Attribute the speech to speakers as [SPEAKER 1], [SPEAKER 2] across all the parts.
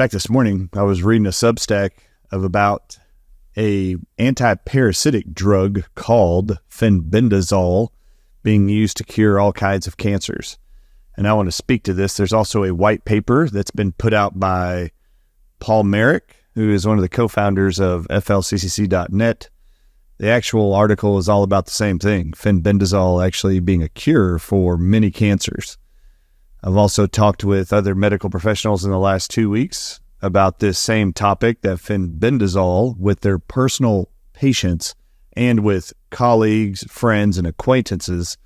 [SPEAKER 1] fact, this morning I was reading a Substack of about a anti-parasitic drug called fenbendazole being used to cure all kinds of cancers. And I want to speak to this. There's also a white paper that's been put out by Paul Marik, who is one of the co-founders of flccc.net. The actual article is all about the same thing, fenbendazole actually being a cure for many cancers. I've also talked with other medical professionals in the last 2 weeks about this same topic, that fenbendazole, with their personal patients and with colleagues, friends, and acquaintances.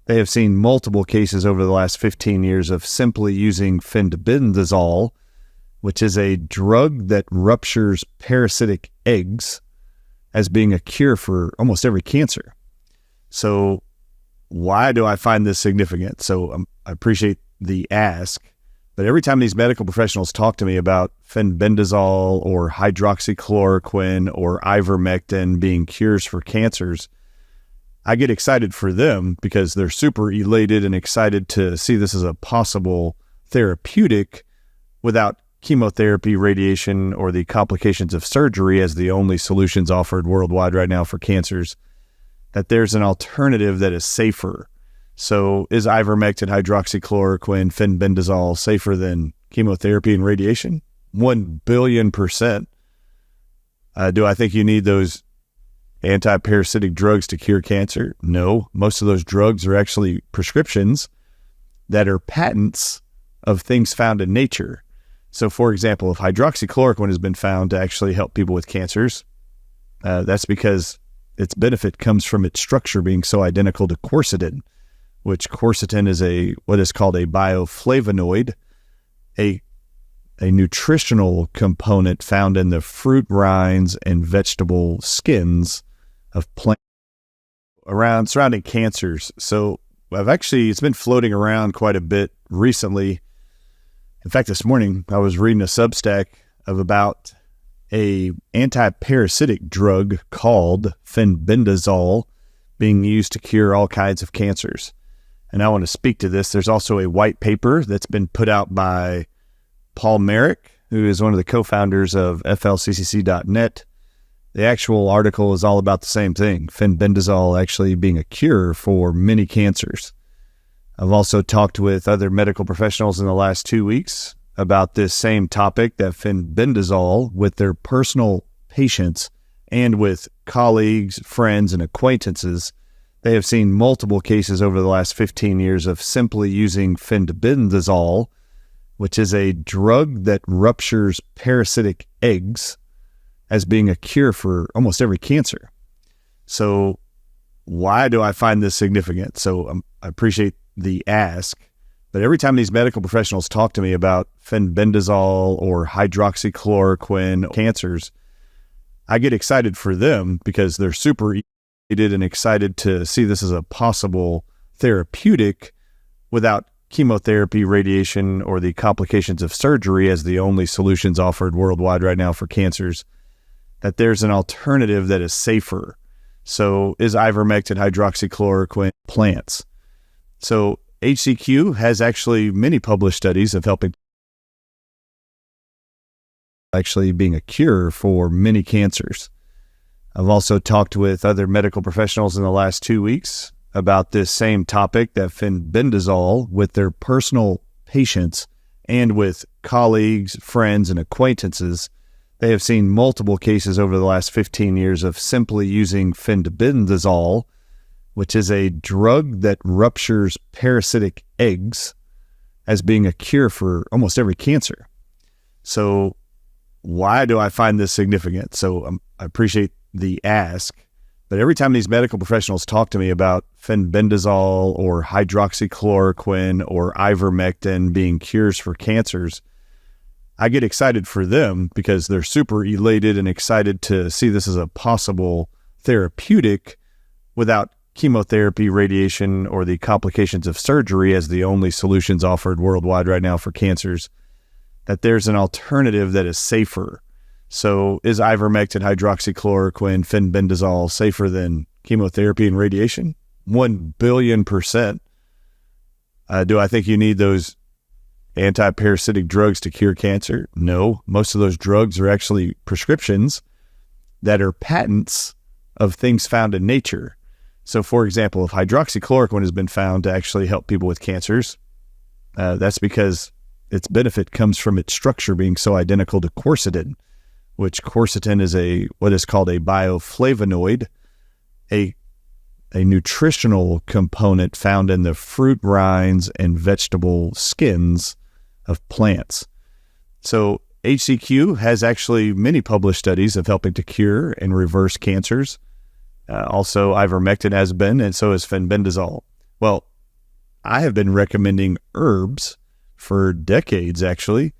[SPEAKER 1] They have seen multiple cases over the last 15 years of simply using fenbendazole, which is a drug that ruptures parasitic eggs, as being a cure for almost every cancer. So why do I find this significant? So I appreciate the ask, but every time these medical professionals talk to me about fenbendazole or hydroxychloroquine or ivermectin being cures for cancers, I get excited for them because they're super elated and excited to see this as a possible therapeutic without chemotherapy, radiation, or the complications of surgery as the only solutions offered worldwide right now for cancers, that there's an alternative that is safer. So is ivermectin, hydroxychloroquine, fenbendazole safer than chemotherapy and radiation? 1 billion%. Do I think you need those anti-parasitic drugs to cure cancer? No. Most of those drugs are actually prescriptions that are patents of things found in nature. So, for example, if hydroxychloroquine has been found to actually help people with cancers, that's because its benefit comes from its structure being so identical to quercetin, which quercetin is what is called a bioflavonoid, a nutritional component found in the fruit rinds and vegetable skins of plants surrounding cancers. So it's been floating around quite a bit recently. In fact, this morning I was reading a Substack of about a anti-parasitic drug called fenbendazole being used to cure all kinds of cancers. And I want to speak to this. There's also a white paper that's been put out by Paul Marik, who is one of the co-founders of flccc.net. The actual article is all about the same thing, fenbendazole actually being a cure for many cancers. I've also talked with other medical professionals in the last 2 weeks about this same topic, that fenbendazole, with their personal patients and with colleagues, friends, and acquaintances. They have seen multiple cases over the last 15 years of simply using fenbendazole, which is a drug that ruptures parasitic eggs, as being a cure for almost every cancer. So why do I find this significant? So I appreciate the ask, but every time these medical professionals talk to me about fenbendazole or hydroxychloroquine cancers, I get excited for them because they're super and excited to see this as a possible therapeutic without chemotherapy, radiation, or the complications of surgery as the only solutions offered worldwide right now for cancers, that there's an alternative that is safer. So is ivermectin, hydroxychloroquine plants? So HCQ has actually many published studies of helping actually being a cure for many cancers. I've also talked with other medical professionals in the last 2 weeks about this same topic, that fenbendazole, with their personal patients and with colleagues, friends, and acquaintances. They have seen multiple cases over the last 15 years of simply using fenbendazole, which is a drug that ruptures parasitic eggs, as being a cure for almost every cancer. So why do I find this significant? So I appreciate the ask, but every time these medical professionals talk to me about fenbendazole or hydroxychloroquine or ivermectin being cures for cancers, I get excited for them because they're super elated and excited to see this as a possible therapeutic without chemotherapy, radiation, or the complications of surgery as the only solutions offered worldwide right now for cancers, that there's an alternative that is safer. So is ivermectin, hydroxychloroquine, fenbendazole safer than chemotherapy and radiation? 1 billion%. Do I think you need those anti-parasitic drugs to cure cancer? No, most of those drugs are actually prescriptions that are patents of things found in nature. So, for example, if hydroxychloroquine has been found to actually help people with cancers, that's because its benefit comes from its structure being so identical to quercetin, which quercetin is what is called a bioflavonoid, a nutritional component found in the fruit rinds and vegetable skins of plants. So HCQ has actually many published studies of helping to cure and reverse cancers. Also, ivermectin has been, and so has fenbendazole. Well, I have been recommending herbs for decades, actually,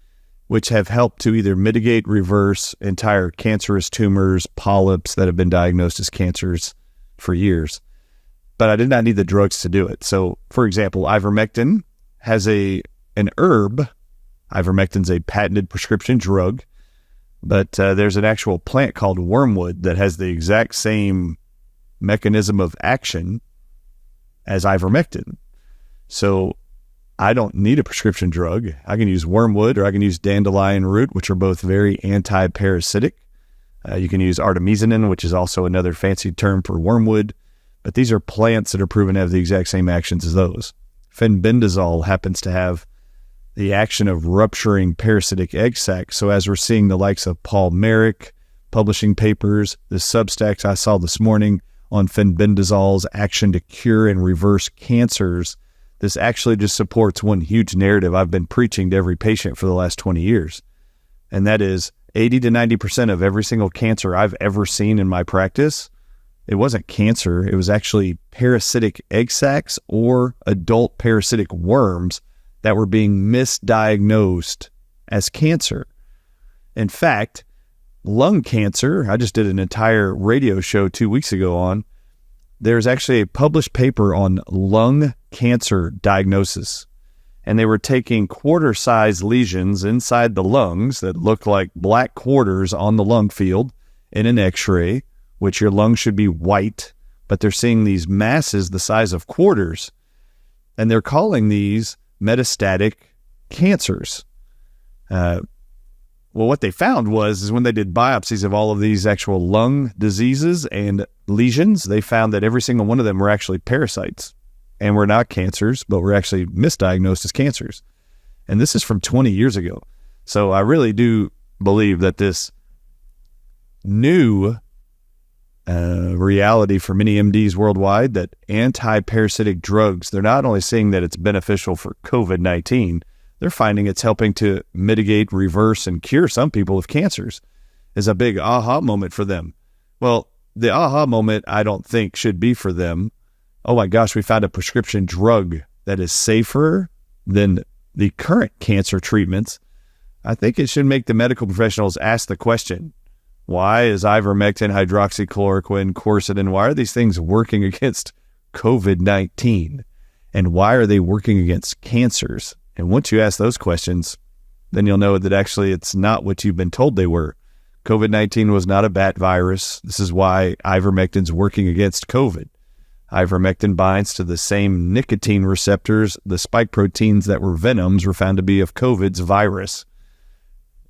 [SPEAKER 1] which have helped to either mitigate, reverse entire cancerous tumors, polyps that have been diagnosed as cancers for years. But I did not need the drugs to do it. So, for example, ivermectin has an herb. Ivermectin's a patented prescription drug, but there's an actual plant called wormwood that has the exact same mechanism of action as ivermectin. So I don't need a prescription drug. I can use wormwood or I can use dandelion root, which are both very anti-parasitic. You can use artemisinin, which is also another fancy term for wormwood. But these are plants that are proven to have the exact same actions as those. Fenbendazole happens to have the action of rupturing parasitic egg sacs. So as we're seeing the likes of Paul Merrick publishing papers, the Substacks I saw this morning on fenbendazole's action to cure and reverse cancers, this actually just supports one huge narrative I've been preaching to every patient for the last 20 years. And that is 80 to 90% of every single cancer I've ever seen in my practice, it wasn't cancer. It was actually parasitic egg sacs or adult parasitic worms that were being misdiagnosed as cancer. In fact, lung cancer, I just did an entire radio show 2 weeks ago on, there's actually a published paper on lung cancer diagnosis. And they were taking quarter-sized lesions inside the lungs that looked like black quarters on the lung field in an x-ray, which your lungs should be white, but they're seeing these masses the size of quarters. And they're calling these metastatic cancers. Well, what they found is when they did biopsies of all of these actual lung diseases and lesions, they found that every single one of them were actually parasites and were not cancers, but were actually misdiagnosed as cancers. And this is from 20 years ago. So I really do believe that this new reality for many MDs worldwide, that anti-parasitic drugs, they're not only seeing that it's beneficial for COVID-19, they're finding it's helping to mitigate, reverse, and cure some people of cancers, is a big aha moment for them. Well, the aha moment I don't think should be for them, oh my gosh, we found a prescription drug that is safer than the current cancer treatments. I think it should make the medical professionals ask the question, why is ivermectin, hydroxychloroquine, quercetin, why are these things working against COVID-19? And why are they working against cancers? And once you ask those questions, then you'll know that actually it's not what you've been told they were. COVID-19 was not a bat virus. This is why ivermectin's working against COVID. Ivermectin binds to the same nicotine receptors. The spike proteins that were venoms were found to be of COVID's virus.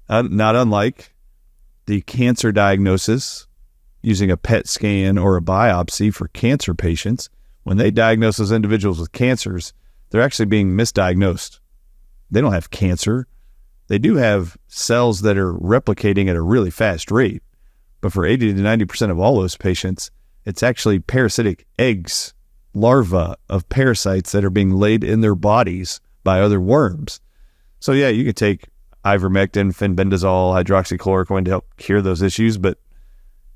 [SPEAKER 1] Not unlike the cancer diagnosis using a PET scan or a biopsy for cancer patients. When they diagnose those individuals with cancers, they're actually being misdiagnosed. They don't have cancer. They do have cells that are replicating at a really fast rate. But for 80 to 90% of all those patients, it's actually parasitic eggs, larvae of parasites that are being laid in their bodies by other worms. So yeah, you could take ivermectin, fenbendazole, hydroxychloroquine to help cure those issues, but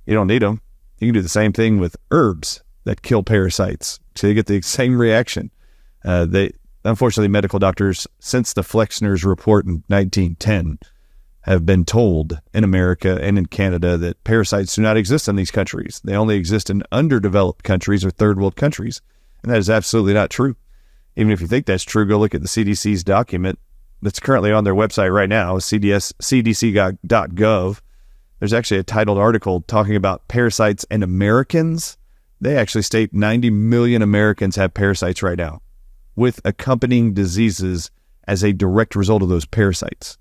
[SPEAKER 1] you don't need them. You can do the same thing with herbs that kill parasites. So you get the same reaction. Unfortunately, medical doctors, since the Flexner's report in 1910, have been told in America and in Canada that parasites do not exist in these countries. They only exist in underdeveloped countries or third world countries. And that is absolutely not true. Even if you think that's true, go look at the CDC's document that's currently on their website right now, cdc.gov. There's actually a titled article talking about parasites and Americans. They actually state 90 million Americans have parasites right now, with accompanying diseases as a direct result of those parasites.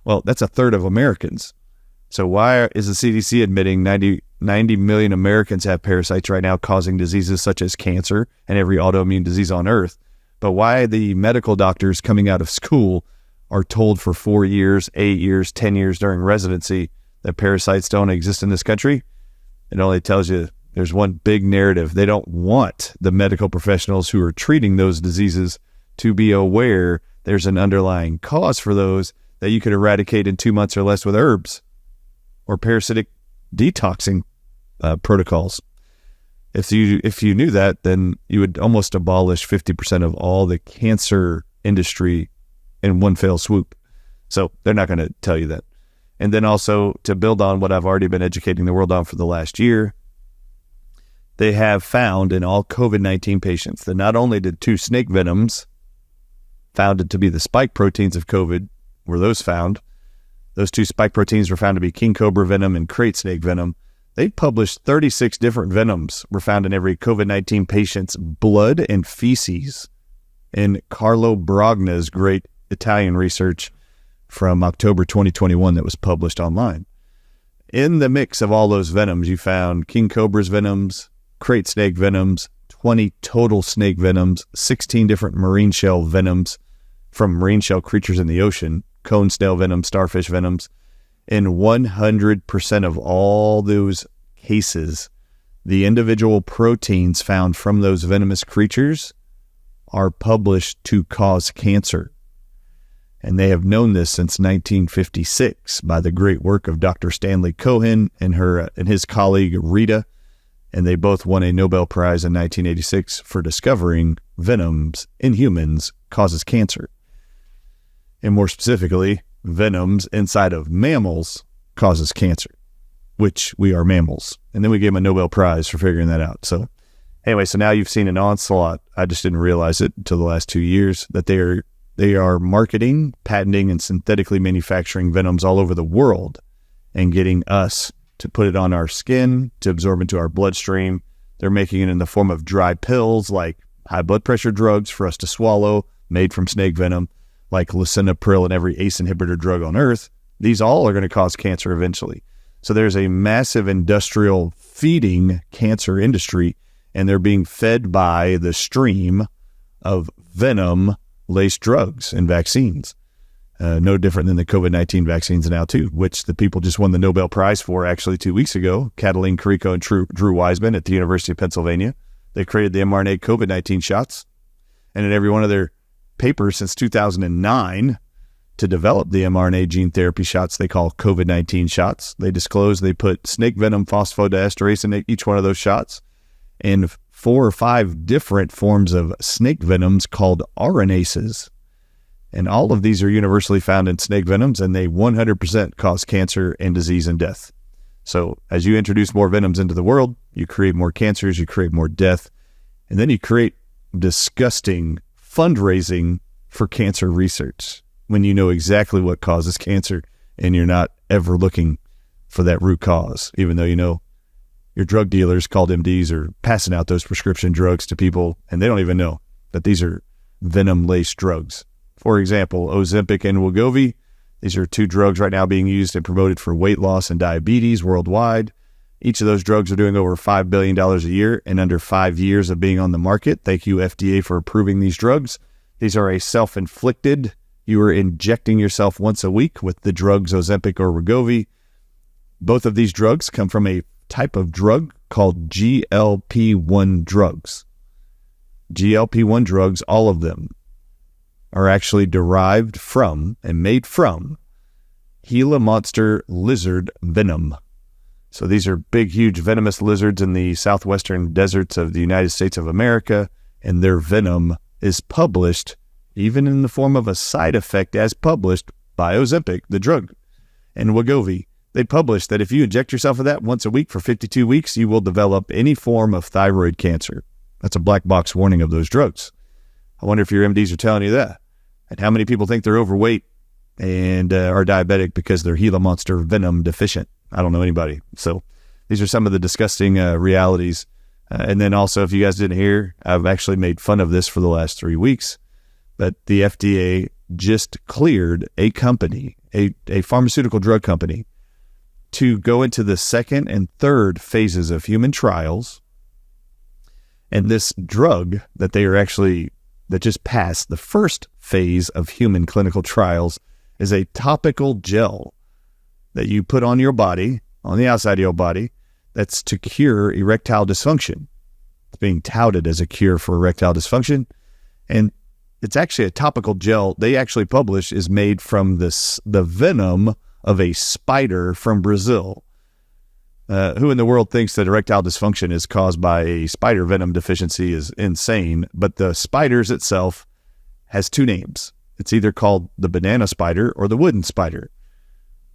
[SPEAKER 1] Well, that's a third of Americans. So why is the CDC admitting 90 million Americans have parasites right now causing diseases such as cancer and every autoimmune disease on earth? But why the medical doctors coming out of school are told for 4 years, 8 years, 10 years during residency that parasites don't exist in this country? It only tells you there's one big narrative. They don't want the medical professionals who are treating those diseases to be aware there's an underlying cause for those that you could eradicate in 2 months or less with herbs or parasitic detoxing protocols. If you knew that, then you would almost abolish 50% of all the cancer industry in one fell swoop. So they're not going to tell you that. And then also, to build on what I've already been educating the world on for the last year, they have found in all COVID-19 patients that not only did 2 snake venoms found to be the spike proteins of COVID, were those found, those 2 spike proteins were found to be king cobra venom and crate snake venom. They published 36 different venoms were found in every COVID-19 patient's blood and feces in Carlo Brogna's great Italian research from October 2021 that was published online. In the mix of all those venoms, you found king cobra's venoms, crate snake venoms, 20 total snake venoms, 16 different marine shell venoms from marine shell creatures in the ocean, cone snail venom, starfish venoms. In 100% of all those cases, the individual proteins found from those venomous creatures are published to cause cancer. And they have known this since 1956 by the great work of Dr. Stanley Cohen and his colleague Rita. And they both won a Nobel Prize in 1986 for discovering venoms in humans causes cancer. And more specifically, venoms inside of mammals causes cancer, which we are mammals. And then we gave them a Nobel Prize for figuring that out. So anyway, so now you've seen an onslaught. I just didn't realize it until the last 2 years that they are marketing, patenting, and synthetically manufacturing venoms all over the world and getting us to put it on our skin, to absorb into our bloodstream. They're making it in the form of dry pills like high blood pressure drugs for us to swallow, made from snake venom, like lisinopril and every ACE inhibitor drug on earth. These all are going to cause cancer eventually. So there's a massive industrial feeding cancer industry, and they're being fed by the stream of venom-laced drugs and vaccines. No different than the COVID-19 vaccines now too, which the people just won the Nobel Prize for actually 2 weeks ago, Catalin Carrico and Drew Weissman at the University of Pennsylvania. They created the mRNA COVID-19 shots, and in every one of their papers since 2009 to develop the mRNA gene therapy shots they call COVID-19 shots, they disclose they put snake venom phosphodiesterase in each one of those shots, and 4 or 5 different forms of snake venoms called RNases. And all of these are universally found in snake venoms, and they 100% cause cancer and disease and death. So as you introduce more venoms into the world, you create more cancers, you create more death, and then you create disgusting fundraising for cancer research when you know exactly what causes cancer and you're not ever looking for that root cause, even though you know your drug dealers called MDs are passing out those prescription drugs to people and they don't even know that these are venom-laced drugs. For example, Ozempic and Wegovy, these are 2 drugs right now being used and promoted for weight loss and diabetes worldwide. Each of those drugs are doing over $5 billion a year in under 5 years of being on the market. Thank you, FDA, for approving these drugs. These are a self-inflicted. You are injecting yourself once a week with the drugs Ozempic or Wegovy. Both of these drugs come from a type of drug called GLP-1 drugs. GLP-1 drugs, all of them, are actually derived from and made from Gila monster lizard venom. So these are big, huge venomous lizards in the southwestern deserts of the United States of America, and their venom is published, even in the form of a side effect as published by Ozempic, the drug, and Wegovy. They published that if you inject yourself with that once a week for 52 weeks, you will develop any form of thyroid cancer. That's a black box warning of those drugs. I wonder if your MDs are telling you that. And how many people think they're overweight and are diabetic because they're Gila monster venom deficient? I don't know anybody. So these are some of the disgusting realities. And then also, if you guys didn't hear, I've actually made fun of this for the last 3 weeks. But the FDA just cleared a company, a pharmaceutical drug company, to go into the second and third phases of human trials. And this drug that that just passed the first phase of human clinical trials is a topical gel that you put on your body, on the outside of your body, that's to cure erectile dysfunction. It's being touted as a cure for erectile dysfunction. And it's actually a topical gel they actually publish is made from the venom of a spider from Brazil. Who in the world thinks that erectile dysfunction is caused by a spider venom deficiency is insane. But the spiders itself has two names. It's either called the banana spider or the wooden spider.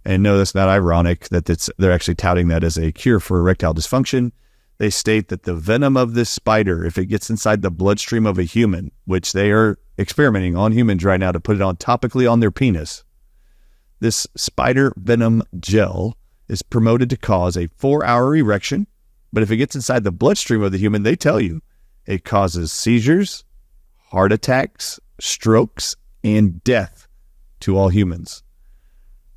[SPEAKER 1] And no, that's not ironic that they're actually touting that as a cure for erectile dysfunction. They state that the venom of this spider, if it gets inside the bloodstream of a human, which they are experimenting on humans right now to put it on topically on their penis, this spider venom gel is promoted to cause a 4-hour erection. But if it gets inside the bloodstream of the human, they tell you it causes seizures, heart attacks, strokes, and death to all humans.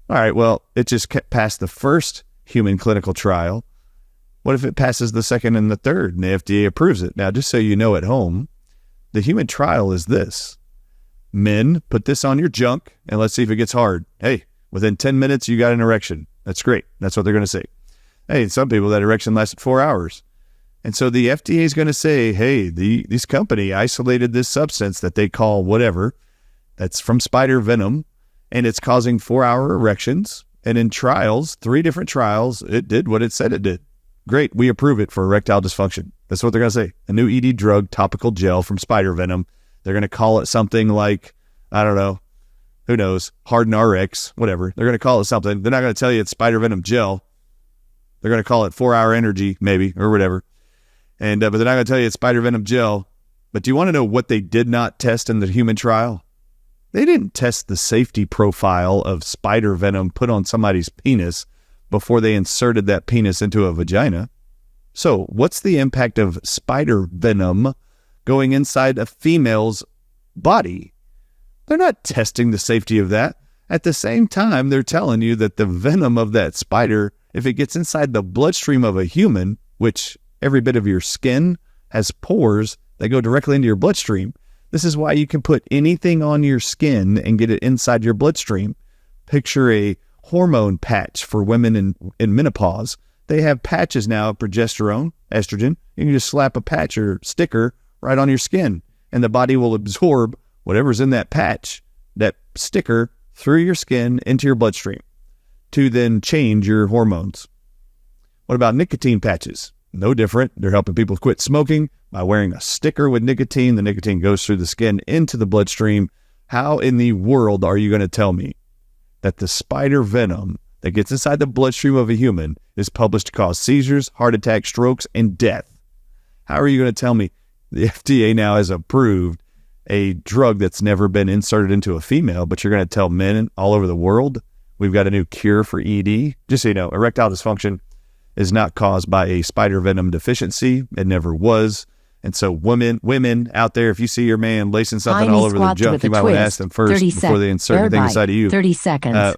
[SPEAKER 1] All right, well, it just passed the first human clinical trial. What if it passes the second and the third and the FDA approves it? Now, just so you know at home, the human trial is this. Men, put this on your junk and let's see if it gets hard. Hey, within 10 minutes, you got an erection. That's great. That's what they're going to say. Hey, some people, that erection lasted 4 hours. And so the FDA is going to say, hey, this company isolated this substance that they call whatever, that's from spider venom, and it's causing 4-hour erections. And in trials, 3 different trials, it did what it said it did. Great, we approve it for erectile dysfunction. That's what they're going to say. A new ED drug, topical gel from spider venom. They're going to call it something like, I don't know, who knows, Harden RX, whatever. They're going to call it something. They're not going to tell you it's spider venom gel. They're going to call it 4-hour energy, maybe, or whatever. And but they're not going to tell you it's spider venom gel. But do you want to know what they did not test in the human trial? They didn't test the safety profile of spider venom put on somebody's penis before they inserted that penis into a vagina. So what's the impact of spider venom going inside a female's body? They're not testing the safety of that. At the same time, they're telling you that the venom of that spider, if it gets inside the bloodstream of a human, which every bit of your skin has pores that go directly into your bloodstream. This is why you can put anything on your skin and get it inside your bloodstream. Picture a hormone patch for women in menopause. They have patches now of progesterone, estrogen. You can just slap a patch or sticker right on your skin, and the body will absorb whatever's in that patch, that sticker, through your skin into your bloodstream to then change your hormones. What about nicotine patches? No different. They're helping people quit smoking by wearing a sticker with nicotine. The nicotine goes through the skin into the bloodstream. How in the world are you going to tell me that the spider venom that gets inside the bloodstream of a human is published to cause seizures, heart attacks, strokes, and death? How are you going to tell me the FDA now has approved a drug that's never been inserted into a female, but you're going to tell men all over the world we've got a new cure for ED? Just so you know, erectile dysfunction is not caused by a spider venom deficiency. It never was. And so women out there, if you see your man lacing something all over their junk, you might want to ask them first before they insert anything inside of you.
[SPEAKER 2] 30 seconds.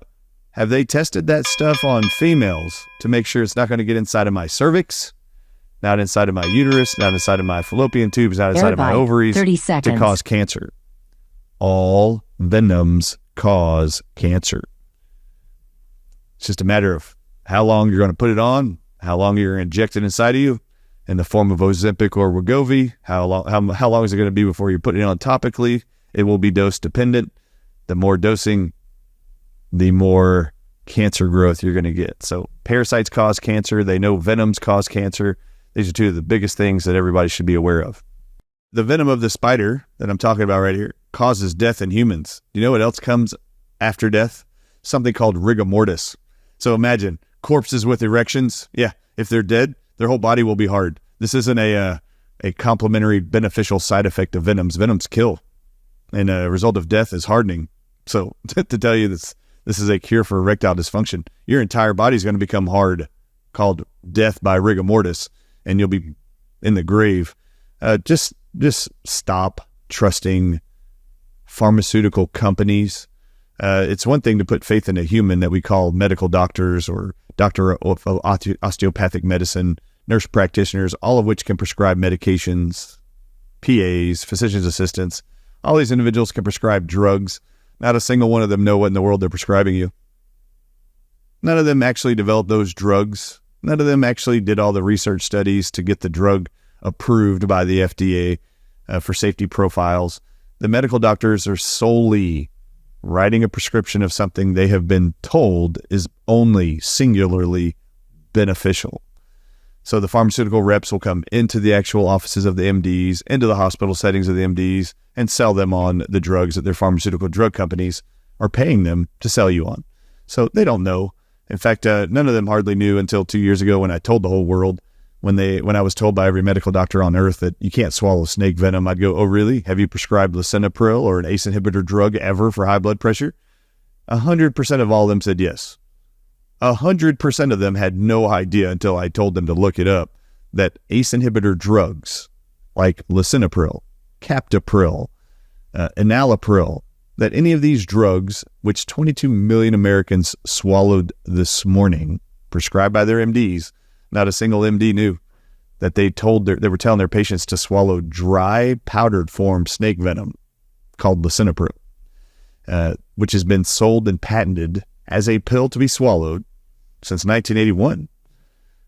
[SPEAKER 1] Have they tested that stuff on females to make sure it's not going to get inside of my cervix, not inside of my uterus, not inside of my fallopian tubes, not inside of my ovaries,
[SPEAKER 2] 30 seconds.
[SPEAKER 1] to cause cancer? All venoms cause cancer. It's just a matter of how long you're going to put it on, how long you're injected inside of you in the form of Ozempic or Wegovy. How long is it going to be before you're putting it on topically? It will be dose dependent. The more dosing, the more cancer growth you're going to get. So parasites cause cancer. They know venoms cause cancer. These are two of the biggest things that everybody should be aware of. The venom of the spider that I'm talking about right here causes death in humans. You know what else comes after death? Something called rigor mortis. So imagine corpses with erections. Yeah, if they're dead, their whole body will be hard. This isn't a complementary beneficial side effect of venoms. Venoms kill, and a result of death is hardening. So to tell you this is a cure for erectile dysfunction, your entire body is going to become hard, called death by rigor mortis, and you'll be in the grave. Just stop trusting pharmaceutical companies. It's one thing to put faith in a human that we call medical doctors or doctor of osteopathic medicine, nurse practitioners, all of which can prescribe medications, PAs, physician's assistants. All these individuals can prescribe drugs. Not a single one of them know what in the world they're prescribing you. None of them actually developed those drugs. None of them actually did all the research studies to get the drug approved by the FDA for safety profiles. The medical doctors are solely writing a prescription of something they have been told is only singularly beneficial. So the pharmaceutical reps will come into the actual offices of the MDs, into the hospital settings of the MDs, and sell them on the drugs that their pharmaceutical drug companies are paying them to sell you on. So they don't know. In fact, none of them hardly knew until 2 years ago when I told the whole world. When I was told by every medical doctor on earth that you can't swallow snake venom, I'd go, "Oh, really? Have you prescribed lisinopril or an ACE inhibitor drug ever for high blood pressure?" 100% of all of them said yes. 100% of them had no idea until I told them to look it up that ACE inhibitor drugs like lisinopril, captopril, enalapril, that any of these drugs, which 22 million Americans swallowed this morning, prescribed by their MDs, not a single MD knew that they were telling their patients to swallow dry powdered form snake venom called lisinopril, which has been sold and patented as a pill to be swallowed since 1981,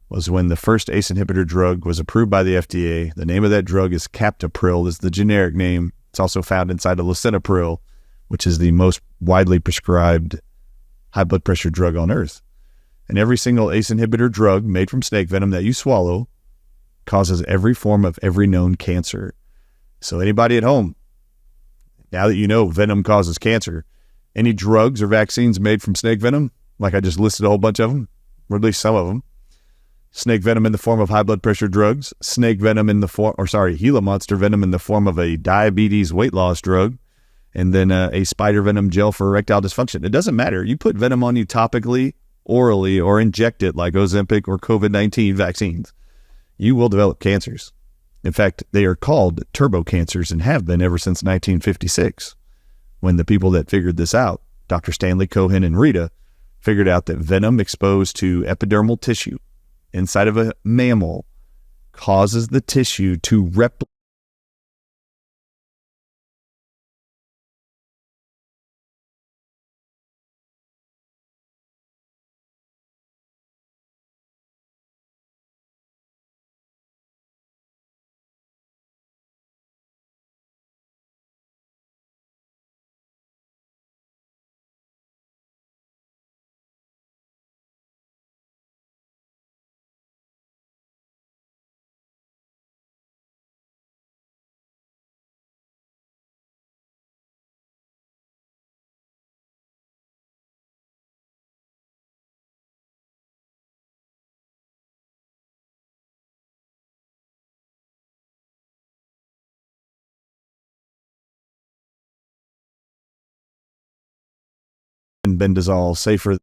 [SPEAKER 1] was when the first ACE inhibitor drug was approved by the FDA. The name of that drug is captopril, is the generic name. It's also found inside of lisinopril, which is the most widely prescribed high blood pressure drug on earth. And every single ACE inhibitor drug made from snake venom that you swallow causes every form of every known cancer. So anybody at home, now that you know venom causes cancer, any drugs or vaccines made from snake venom, like I just listed a whole bunch of them, or at least some of them, snake venom in the form of high blood pressure drugs, Gila monster venom in the form of a diabetes weight loss drug, and then a spider venom gel for erectile dysfunction. It doesn't matter. You put venom on you topically, orally, or inject it like Ozempic or COVID-19 vaccines, you will develop cancers. In fact, they are called turbo cancers and have been ever since 1956, when the people that figured this out, Dr. Stanley Cohen and Rita, figured out that venom exposed to epidermal tissue inside of a mammal causes the tissue to replicate. Bendazole safer